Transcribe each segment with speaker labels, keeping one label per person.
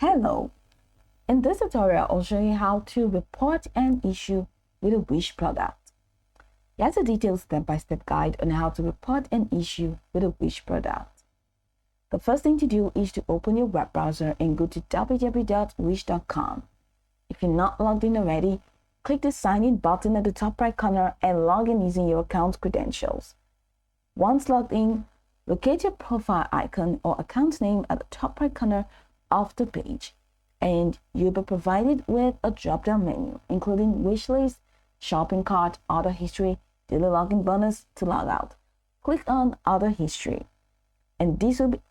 Speaker 1: Hello! In this tutorial, I'll show you how to report an issue with a Wish product. Here's a detailed step-by-step guide on how to report an issue with a Wish product. The first thing to do is to open your web browser and go to www.wish.com. If you're not logged in already, click the sign in button at the top right corner and log in using your account credentials. Once logged in, locate your profile icon or account name at the top right corner of the page, and you'll be provided with a drop-down menu including wish list, shopping cart, order history, daily login bonus to log out. Click on order history, and this will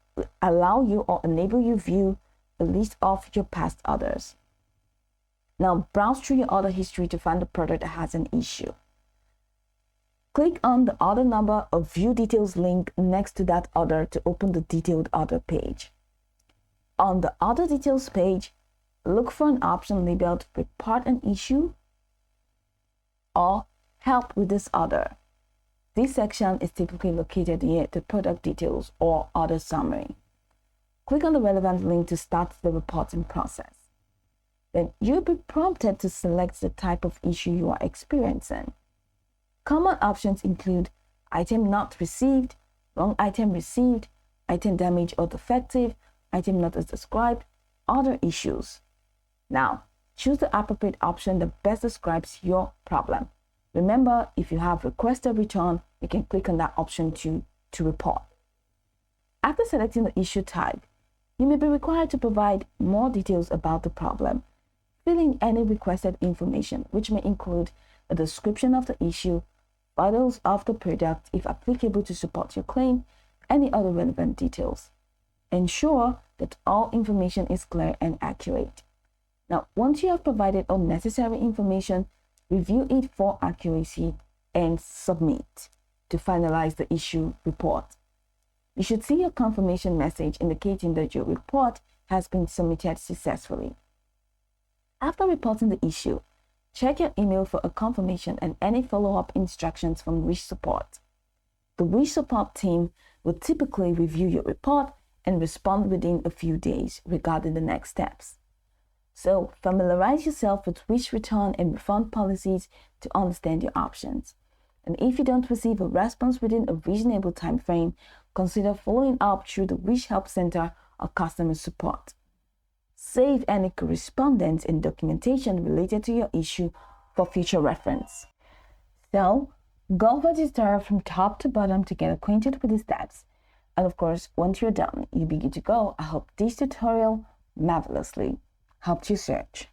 Speaker 1: allow you or enable you view a list of your past orders. Now browse through your order history to find the product that has an issue. Click on the order number or view details link next to that order to open the detailed order page. On the order details page, look for an option labeled Report an Issue or Help with this order. This section is typically located near the product details or order summary. Click on the relevant link to start the reporting process. Then you'll be prompted to select the type of issue you are experiencing. Common options include item not received, wrong item received, item damaged or defective, item not as described, other issues. Now, choose the appropriate option that best describes your problem. Remember, if you have requested return, you can click on that option to report. After selecting the issue type, you may be required to provide more details about the problem. Fill in any requested information, which may include a description of the issue, photos of the product if applicable to support your claim, any other relevant details. Ensure that all information is clear and accurate. Now, once you have provided all necessary information, review it for accuracy and submit to finalize the issue report. You should see a confirmation message indicating that your report has been submitted successfully. After reporting the issue, check your email for a confirmation and any follow-up instructions from Wish support. The Wish support team will typically review your report and respond within a few days regarding the next steps. So familiarize yourself with Wish return and refund policies to understand your options. And if you don't receive a response within a reasonable time frame, consider following up through the Wish Help Center or customer support. Save any correspondence and documentation related to your issue for future reference. So, go over this tutorial from top to bottom to get acquainted with the steps. And of course, once you're done, you'll be good to go. I hope this tutorial marvelously helped you search.